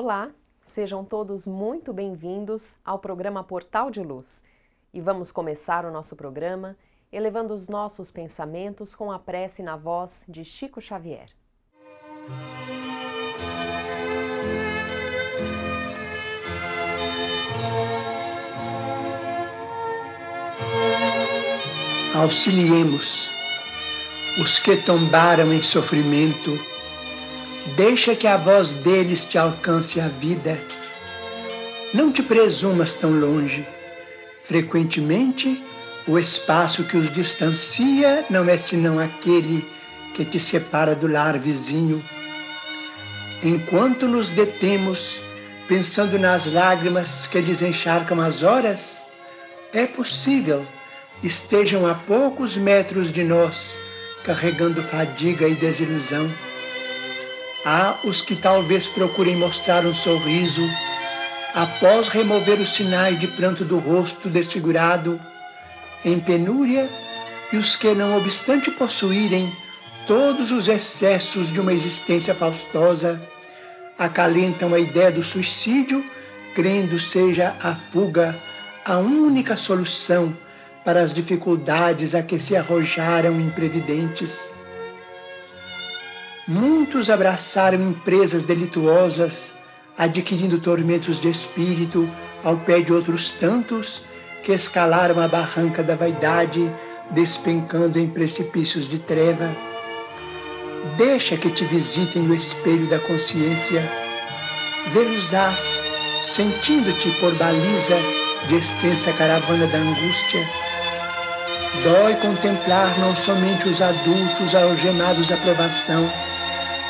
Olá, sejam todos muito bem-vindos ao programa Portal de Luz. E vamos começar o nosso programa elevando os nossos pensamentos com a prece na voz de Chico Xavier. Auxiliemos os que tombaram em sofrimento. Deixa que a voz deles te alcance a vida. Não te presumas tão longe. Frequentemente, o espaço que os distancia não é senão aquele que te separa do lar vizinho. Enquanto nos detemos, pensando nas lágrimas que desencharcam as horas, é possível estejam a poucos metros de nós, carregando fadiga e desilusão. Há os que talvez procurem mostrar um sorriso, após remover os sinais de pranto do rosto desfigurado, em penúria, e os que, não obstante possuírem todos os excessos de uma existência faustosa, acalentam a ideia do suicídio, crendo seja a fuga a única solução para as dificuldades a que se arrojaram imprevidentes. Muitos abraçaram empresas delituosas, adquirindo tormentos de espírito ao pé de outros tantos que escalaram a barranca da vaidade, despencando em precipícios de treva. Deixa que te visitem no espelho da consciência. Vê-los-ás, sentindo-te por baliza de extensa caravana da angústia. Dói contemplar não somente os adultos algemados à provação,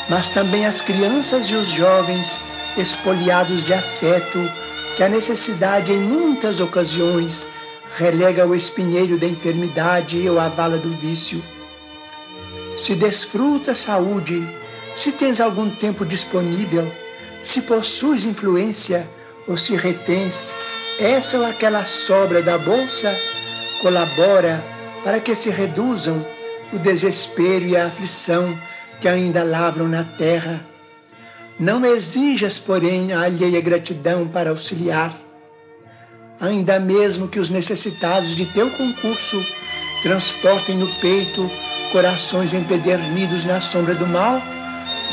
mas também as crianças e os jovens espoliados de afeto, que a necessidade em muitas ocasiões relega ao espinheiro da enfermidade ou à vala do vício. Se desfrutas saúde, se tens algum tempo disponível, se possuis influência ou se retens essa ou aquela sobra da bolsa, colabora para que se reduzam o desespero e a aflição que ainda lavram na terra. Não exijas, porém, a alheia gratidão para auxiliar. Ainda mesmo que os necessitados de teu concurso transportem no peito corações empedernidos na sombra do mal,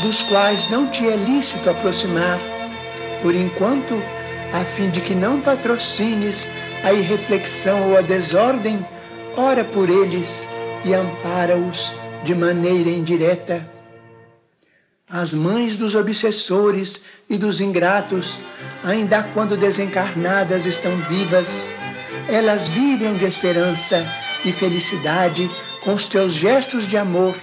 dos quais não te é lícito aproximar, por enquanto, a fim de que não patrocines a irreflexão ou a desordem, ora por eles e ampara-os de maneira indireta. As mães dos obsessores e dos ingratos, ainda quando desencarnadas estão vivas, elas vibram de esperança e felicidade com os teus gestos de amor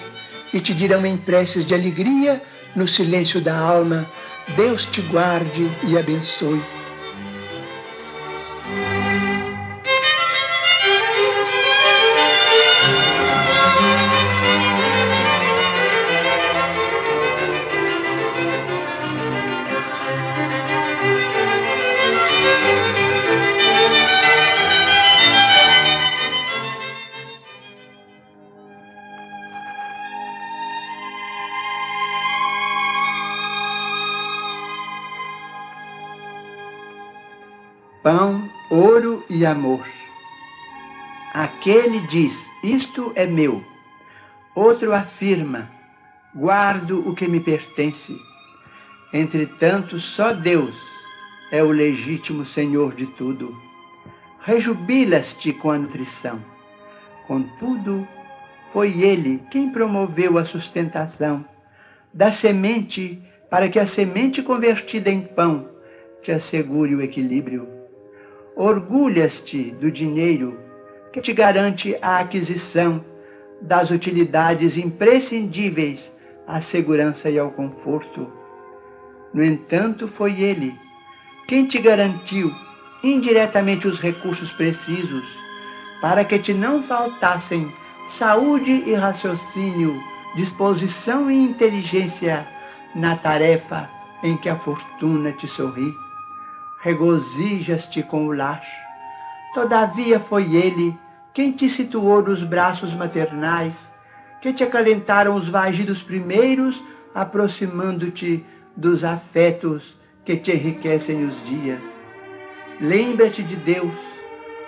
e te dirão em preces de alegria, no silêncio da alma: Deus te guarde e abençoe. Pão, ouro e amor. Aquele diz: isto é meu. Outro afirma: guardo o que me pertence. Entretanto, só Deus é o legítimo Senhor de tudo. Rejubilas-te com a nutrição. Contudo, foi Ele quem promoveu a sustentação da semente, para que a semente convertida em pão te assegure o equilíbrio. Orgulhas-te do dinheiro que te garante a aquisição das utilidades imprescindíveis à segurança e ao conforto. No entanto, foi Ele quem te garantiu indiretamente os recursos precisos para que te não faltassem saúde e raciocínio, disposição e inteligência na tarefa em que a fortuna te sorri. Regozijas-te com o lar. Todavia foi Ele quem te situou nos braços maternais, que te acalentaram os vagidos primeiros, aproximando-te dos afetos que te enriquecem os dias. Lembra-te de Deus,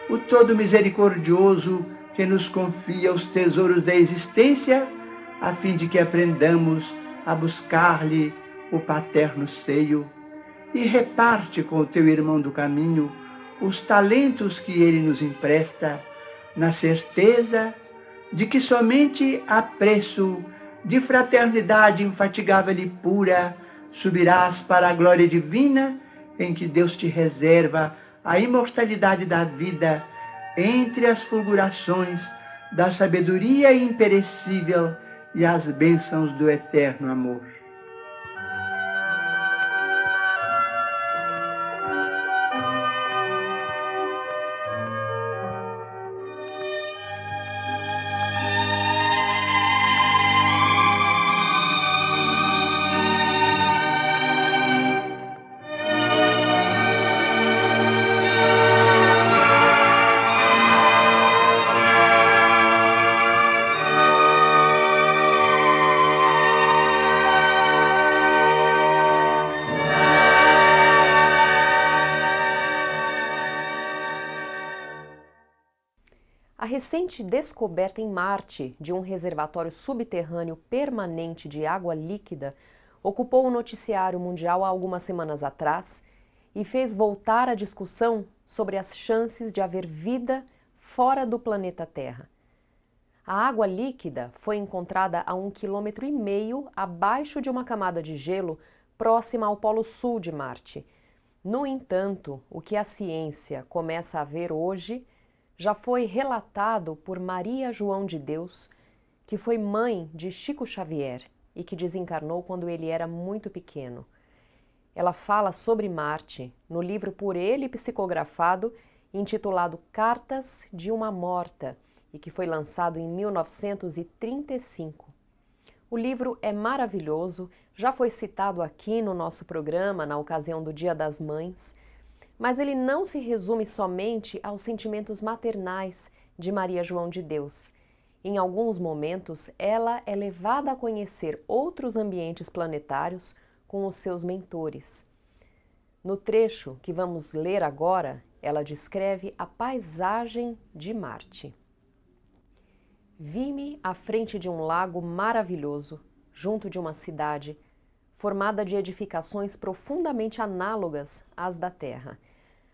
o todo misericordioso, que nos confia os tesouros da existência, a fim de que aprendamos a buscar-lhe o paterno seio, e reparte com o teu irmão do caminho os talentos que ele nos empresta, na certeza de que somente a preço de fraternidade infatigável e pura subirás para a glória divina, em que Deus te reserva a imortalidade da vida entre as fulgurações da sabedoria imperecível e as bênçãos do eterno amor. A recente descoberta em Marte de um reservatório subterrâneo permanente de água líquida ocupou o noticiário mundial há algumas semanas atrás e fez voltar a discussão sobre as chances de haver vida fora do planeta Terra. A água líquida foi encontrada a 1,5 km abaixo de uma camada de gelo próxima ao Polo Sul de Marte. No entanto, o que a ciência começa a ver hoje já foi relatado por Maria João de Deus, que foi mãe de Chico Xavier e que desencarnou quando ele era muito pequeno. Ela fala sobre Marte no livro por ele psicografado, intitulado Cartas de uma Morta, e que foi lançado em 1935. O livro é maravilhoso, já foi citado aqui no nosso programa na ocasião do Dia das Mães, mas ele não se resume somente aos sentimentos maternais de Maria João de Deus. Em alguns momentos, ela é levada a conhecer outros ambientes planetários com os seus mentores. No trecho que vamos ler agora, ela descreve a paisagem de Marte. Vi-me à frente de um lago maravilhoso, junto de uma cidade, formada de edificações profundamente análogas às da Terra.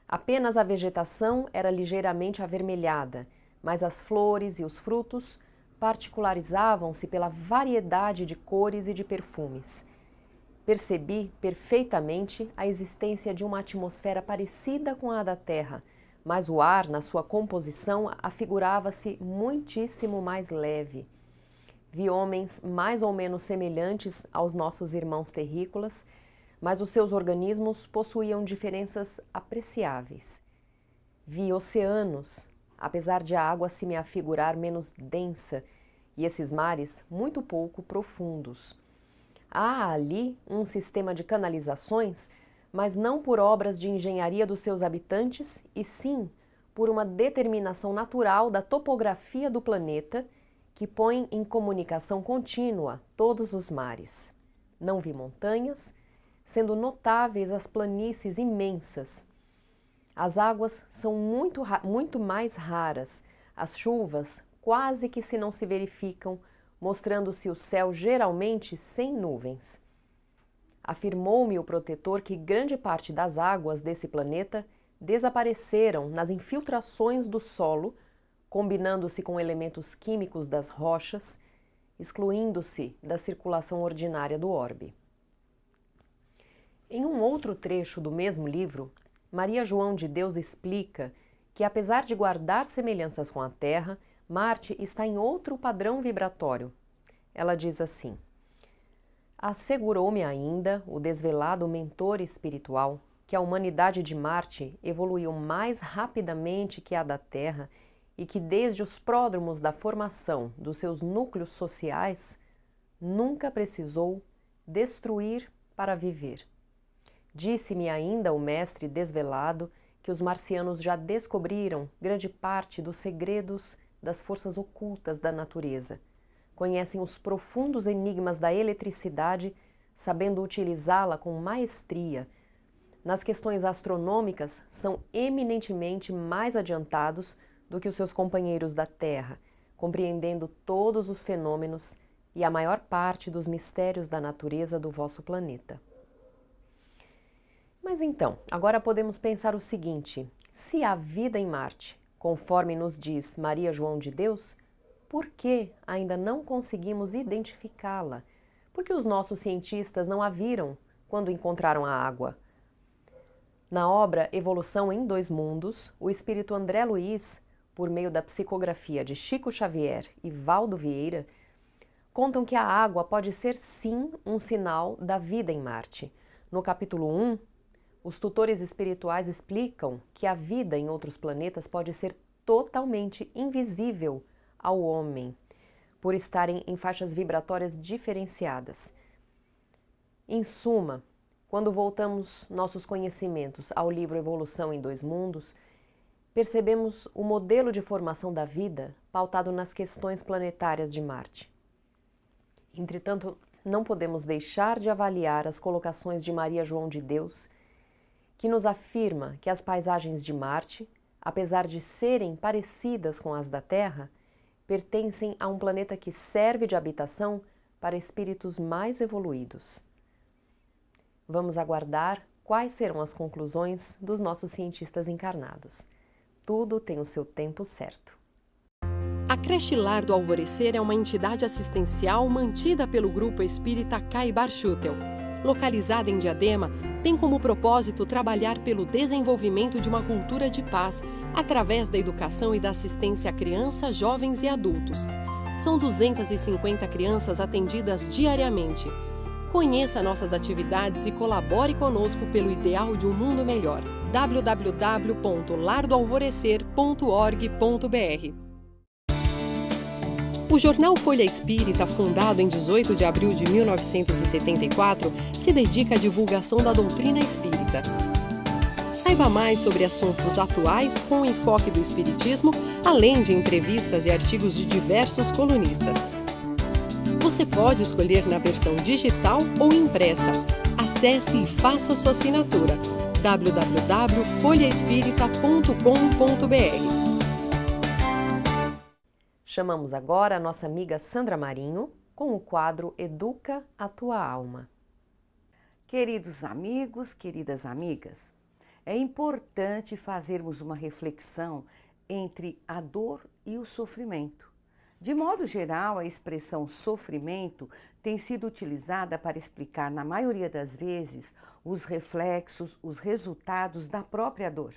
Apenas a vegetação era ligeiramente avermelhada, mas as flores e os frutos particularizavam-se pela variedade de cores e de perfumes. Percebi perfeitamente a existência de uma atmosfera parecida com a da Terra, mas o ar, na sua composição, afigurava-se muitíssimo mais leve. Vi homens mais ou menos semelhantes aos nossos irmãos terrícolas, mas os seus organismos possuíam diferenças apreciáveis. Vi oceanos, apesar de a água se me afigurar menos densa, e esses mares muito pouco profundos. Há ali um sistema de canalizações, mas não por obras de engenharia dos seus habitantes, e sim por uma determinação natural da topografia do planeta, que põe em comunicação contínua todos os mares. Não vi montanhas, sendo notáveis as planícies imensas. As águas são muito mais raras, as chuvas quase que se não se verificam, mostrando-se o céu geralmente sem nuvens. Afirmou-me o protetor que grande parte das águas desse planeta desapareceram nas infiltrações do solo, combinando-se com elementos químicos das rochas, excluindo-se da circulação ordinária do orbe. Em um outro trecho do mesmo livro, Maria João de Deus explica que, apesar de guardar semelhanças com a Terra, Marte está em outro padrão vibratório. Ela diz assim: assegurou-me ainda o desvelado mentor espiritual que a humanidade de Marte evoluiu mais rapidamente que a da Terra e que, desde os pródromos da formação dos seus núcleos sociais, nunca precisou destruir para viver. Disse-me ainda o mestre desvelado que os marcianos já descobriram grande parte dos segredos das forças ocultas da natureza. Conhecem os profundos enigmas da eletricidade, sabendo utilizá-la com maestria, nas questões astronômicas são eminentemente mais adiantados do que os seus companheiros da Terra, compreendendo todos os fenômenos e a maior parte dos mistérios da natureza do vosso planeta. Mas então, agora podemos pensar o seguinte: se há vida em Marte, conforme nos diz Maria João de Deus, por que ainda não conseguimos identificá-la? Por que os nossos cientistas não a viram quando encontraram a água? Na obra Evolução em Dois Mundos, o espírito André Luiz, por meio da psicografia de Chico Xavier e Valdo Vieira, contam que a água pode ser sim um sinal da vida em Marte. No capítulo 1, os tutores espirituais explicam que a vida em outros planetas pode ser totalmente invisível ao homem, por estarem em faixas vibratórias diferenciadas. Em suma, quando voltamos nossos conhecimentos ao livro Evolução em Dois Mundos, percebemos o modelo de formação da vida pautado nas questões planetárias de Marte. Entretanto, não podemos deixar de avaliar as colocações de Maria João de Deus, que nos afirma que as paisagens de Marte, apesar de serem parecidas com as da Terra, pertencem a um planeta que serve de habitação para espíritos mais evoluídos. Vamos aguardar quais serão as conclusões dos nossos cientistas encarnados. Tudo tem o seu tempo certo. A Creche Lar do Alvorecer é uma entidade assistencial mantida pelo Grupo Espírita Caibar Schutel. Localizada em Diadema, tem como propósito trabalhar pelo desenvolvimento de uma cultura de paz, através da educação e da assistência a crianças, jovens e adultos. São 250 crianças atendidas diariamente. Conheça nossas atividades e colabore conosco pelo ideal de um mundo melhor. www.lardoalvorecer.org.br. O jornal Folha Espírita, fundado em 18 de abril de 1974, se dedica à divulgação da doutrina espírita. Saiba mais sobre assuntos atuais com enfoque do espiritismo, além de entrevistas e artigos de diversos colunistas. Você pode escolher na versão digital ou impressa. Acesse e faça sua assinatura. www.folhaespírita.com.br. Chamamos agora a nossa amiga Sandra Marinho com o quadro Educa a Tua Alma. Queridos amigos, queridas amigas, é importante fazermos uma reflexão entre a dor e o sofrimento. De modo geral, a expressão sofrimento tem sido utilizada para explicar, na maioria das vezes, os reflexos, os resultados da própria dor.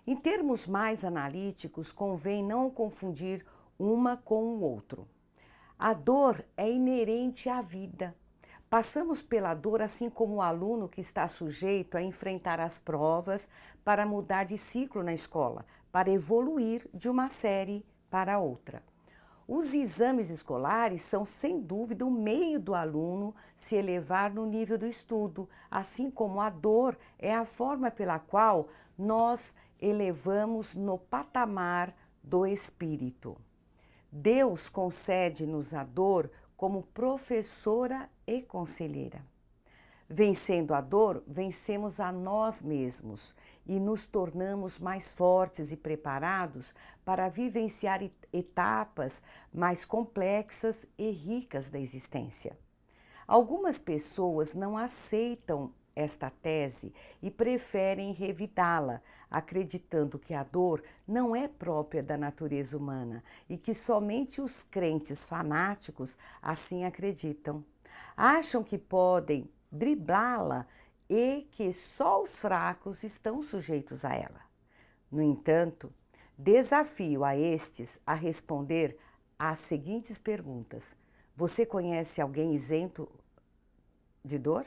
Em termos mais analíticos, convém não confundir uma com o outro. A dor é inerente à vida. Passamos pela dor assim como o aluno que está sujeito a enfrentar as provas para mudar de ciclo na escola, para evoluir de uma série para outra. Os exames escolares são, sem dúvida, o meio do aluno se elevar no nível do estudo, assim como a dor é a forma pela qual nós elevamos no patamar do espírito. Deus concede-nos a dor como professora e conselheira. Vencendo a dor, vencemos a nós mesmos e nos tornamos mais fortes e preparados para vivenciar etapas mais complexas e ricas da existência. Algumas pessoas não aceitam esta tese e preferem revidá-la, acreditando que a dor não é própria da natureza humana e que somente os crentes fanáticos assim acreditam. Acham que podem driblá-la e que só os fracos estão sujeitos a ela. No entanto, desafio a estes a responder às seguintes perguntas. Você conhece alguém isento de dor?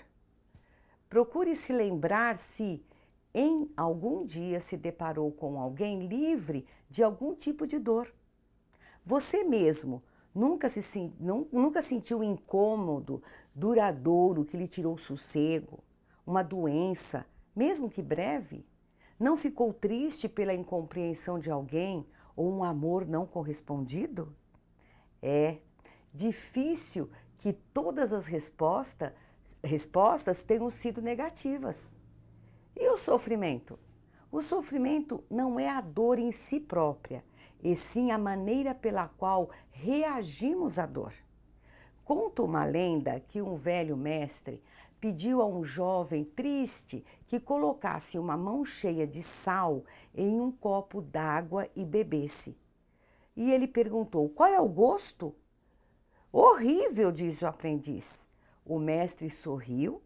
Procure se lembrar se em algum dia se deparou com alguém livre de algum tipo de dor. Você mesmo nunca sentiu um incômodo duradouro que lhe tirou sossego, uma doença, mesmo que breve? Não ficou triste pela incompreensão de alguém ou um amor não correspondido? É difícil que todas as respostas tenham sido negativas. E o sofrimento? O sofrimento não é a dor em si própria, e sim a maneira pela qual reagimos à dor. Conta uma lenda que um velho mestre pediu a um jovem triste que colocasse uma mão cheia de sal em um copo d'água e bebesse. E ele perguntou: qual é o gosto? Horrível, disse o aprendiz. O mestre sorriu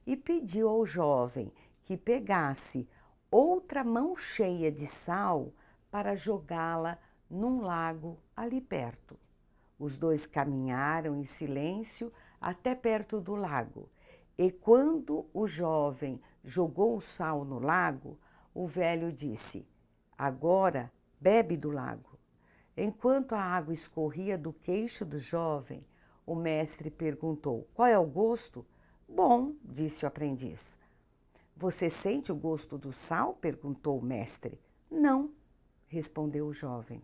e pediu ao jovem que pegasse outra mão cheia de sal para jogá-la num lago ali perto. Os dois caminharam em silêncio até perto do lago. E quando o jovem jogou o sal no lago, o velho disse: agora bebe do lago. Enquanto a água escorria do queixo do jovem, o mestre perguntou: qual é o gosto? Bom, disse o aprendiz. Você sente o gosto do sal? Perguntou o mestre. Não, respondeu o jovem.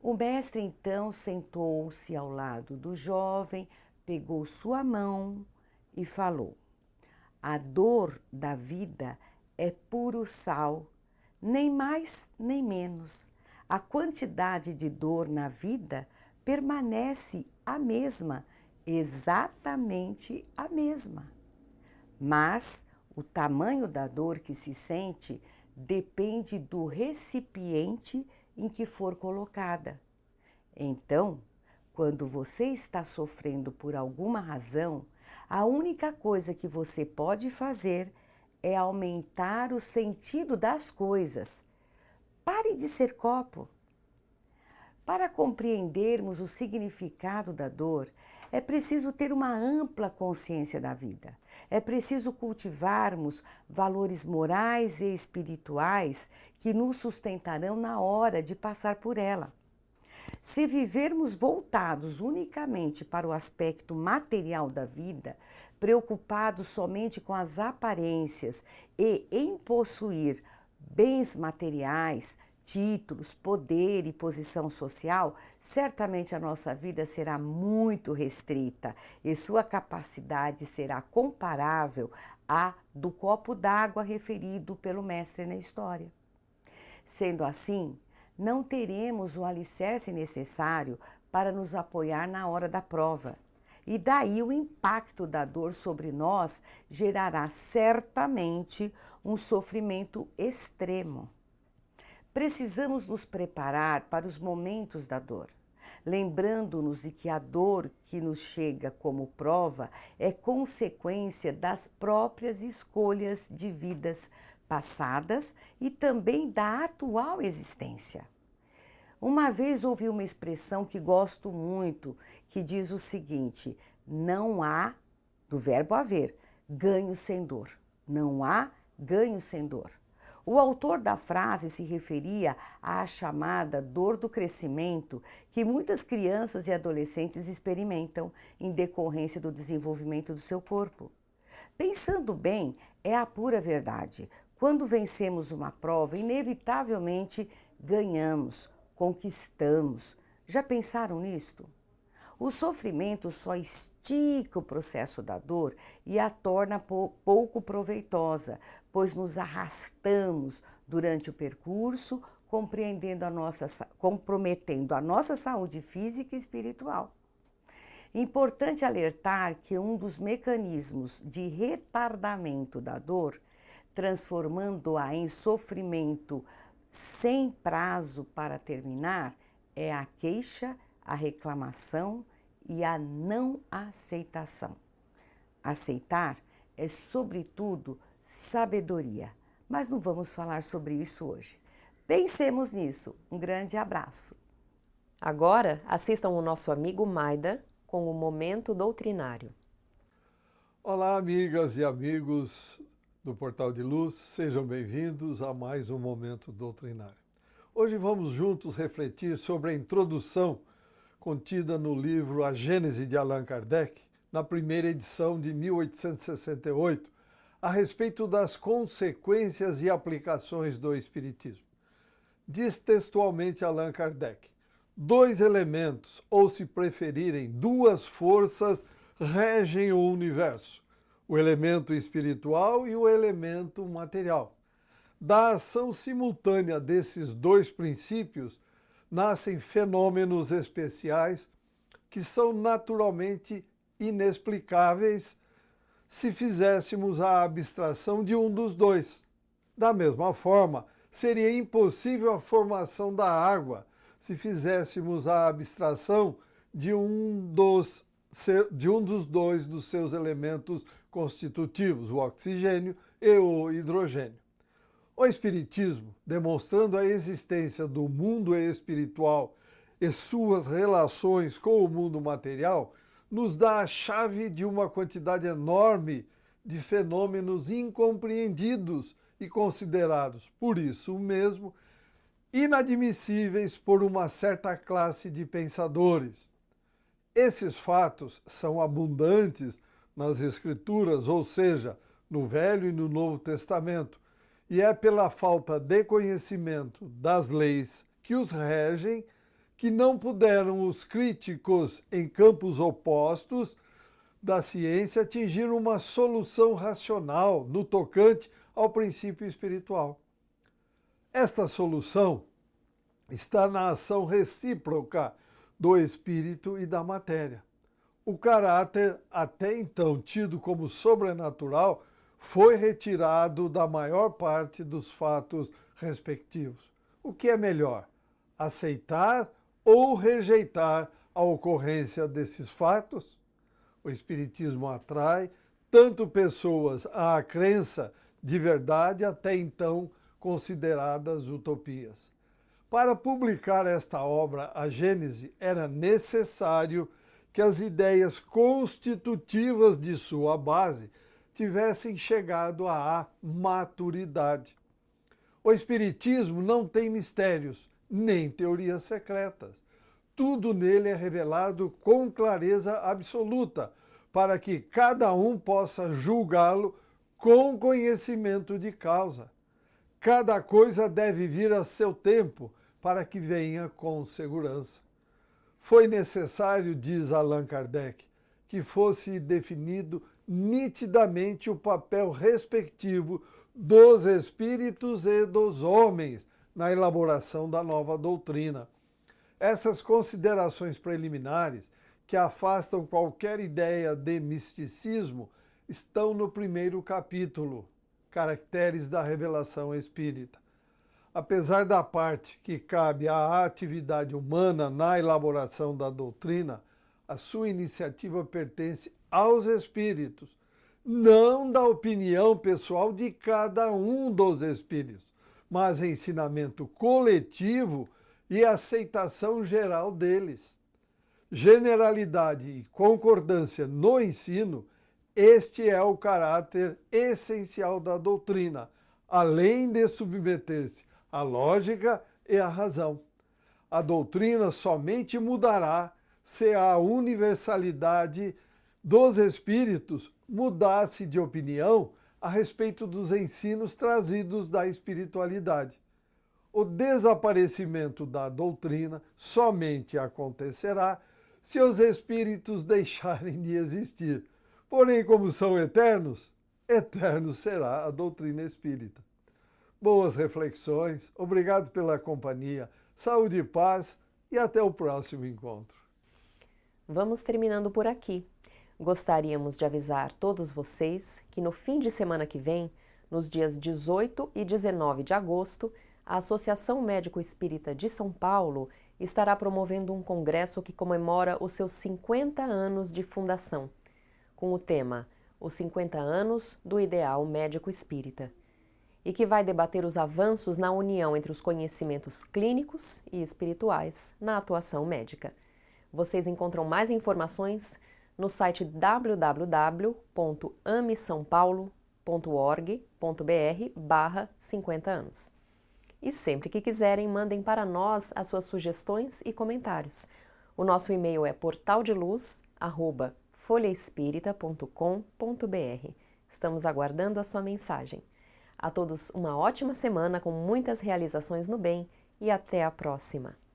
O mestre então sentou-se ao lado do jovem, pegou sua mão e falou: a dor da vida é puro sal, nem mais nem menos. A quantidade de dor na vida permanece a mesma, exatamente a mesma. Mas o tamanho da dor que se sente depende do recipiente em que for colocada. Então, quando você está sofrendo por alguma razão, a única coisa que você pode fazer é aumentar o sentido das coisas. Pare de ser copo. Para compreendermos o significado da dor, é preciso ter uma ampla consciência da vida. É preciso cultivarmos valores morais e espirituais que nos sustentarão na hora de passar por ela. Se vivermos voltados unicamente para o aspecto material da vida, preocupados somente com as aparências e em possuir bens materiais, títulos, poder e posição social, certamente a nossa vida será muito restrita e sua capacidade será comparável à do copo d'água referido pelo mestre na história. Sendo assim, não teremos o alicerce necessário para nos apoiar na hora da prova. E daí o impacto da dor sobre nós gerará certamente um sofrimento extremo. Precisamos nos preparar para os momentos da dor, lembrando-nos de que a dor que nos chega como prova é consequência das próprias escolhas de vidas passadas e também da atual existência. Uma vez ouvi uma expressão que gosto muito, que diz o seguinte: não há, do verbo haver, ganho sem dor. Não há ganho sem dor. O autor da frase se referia à chamada dor do crescimento que muitas crianças e adolescentes experimentam em decorrência do desenvolvimento do seu corpo. Pensando bem, é a pura verdade. Quando vencemos uma prova, inevitavelmente ganhamos, conquistamos. Já pensaram nisto? O sofrimento só estica o processo da dor e a torna pouco proveitosa, pois nos arrastamos durante o percurso, comprometendo a nossa saúde física e espiritual. Importante alertar que um dos mecanismos de retardamento da dor, transformando-a em sofrimento sem prazo para terminar, é a queixa, a reclamação e a não aceitação. Aceitar é, sobretudo, sabedoria, mas não vamos falar sobre isso hoje. Pensemos nisso. Um grande abraço. Agora, assistam o nosso amigo Maida com o Momento Doutrinário. Olá, amigas e amigos do Portal de Luz, sejam bem-vindos a mais um Momento Doutrinário. Hoje vamos juntos refletir sobre a introdução contida no livro A Gênese de Allan Kardec, na primeira edição de 1868, a respeito das consequências e aplicações do Espiritismo. Diz textualmente Allan Kardec: dois elementos, ou se preferirem, duas forças, regem o universo: o elemento espiritual e o elemento material. Da ação simultânea desses dois princípios nascem fenômenos especiais que são naturalmente inexplicáveis se fizéssemos a abstração de um dos dois. Da mesma forma, seria impossível a formação da água se fizéssemos a abstração de um dos dois dos seus elementos constitutivos, o oxigênio e o hidrogênio. O Espiritismo, demonstrando a existência do mundo espiritual e suas relações com o mundo material, nos dá a chave de uma quantidade enorme de fenômenos incompreendidos e considerados, por isso mesmo, inadmissíveis por uma certa classe de pensadores. Esses fatos são abundantes nas Escrituras, ou seja, no Velho e no Novo Testamento, e é pela falta de conhecimento das leis que os regem que não puderam os críticos em campos opostos da ciência atingir uma solução racional no tocante ao princípio espiritual. Esta solução está na ação recíproca do espírito e da matéria. O caráter, até então tido como sobrenatural, foi retirado da maior parte dos fatos respectivos. O que é melhor? Aceitar ou rejeitar a ocorrência desses fatos? O Espiritismo atrai tanto pessoas à crença de verdade até então consideradas utopias. Para publicar esta obra, a Gênese, era necessário que as ideias constitutivas de sua base tivessem chegado à maturidade. O Espiritismo não tem mistérios, nem teorias secretas. Tudo nele é revelado com clareza absoluta, para que cada um possa julgá-lo com conhecimento de causa. Cada coisa deve vir a seu tempo, para que venha com segurança. Foi necessário, diz Allan Kardec, que fosse definido nitidamente o papel respectivo dos espíritos e dos homens na elaboração da nova doutrina. Essas considerações preliminares, que afastam qualquer ideia de misticismo, estão no primeiro capítulo, Caracteres da Revelação Espírita. Apesar da parte que cabe à atividade humana na elaboração da doutrina, a sua iniciativa pertence aos espíritos, não da opinião pessoal de cada um dos espíritos, mas ensinamento coletivo e aceitação geral deles. Generalidade e concordância no ensino, este é o caráter essencial da doutrina, além de submeter-se à lógica e à razão. A doutrina somente mudará se a universalidade dos espíritos mudasse de opinião a respeito dos ensinos trazidos da espiritualidade. O desaparecimento da doutrina somente acontecerá se os espíritos deixarem de existir. Porém, como são eternos, eterno será a doutrina espírita. Boas reflexões, obrigado pela companhia, saúde e paz e até o próximo encontro. Vamos terminando por aqui. Gostaríamos de avisar todos vocês que no fim de semana que vem, nos dias 18 e 19 de agosto, a Associação Médico Espírita de São Paulo estará promovendo um congresso que comemora os seus 50 anos de fundação, com o tema Os 50 anos do Ideal Médico Espírita, e que vai debater os avanços na união entre os conhecimentos clínicos e espirituais na atuação médica. Vocês encontram mais informações no site www.amesaopaulo.org.br/50 anos. E sempre que quiserem, mandem para nós as suas sugestões e comentários. O nosso e-mail é portaldeluz@folhaespirita.com.br. Estamos aguardando a sua mensagem. A todos uma ótima semana com muitas realizações no bem e até a próxima!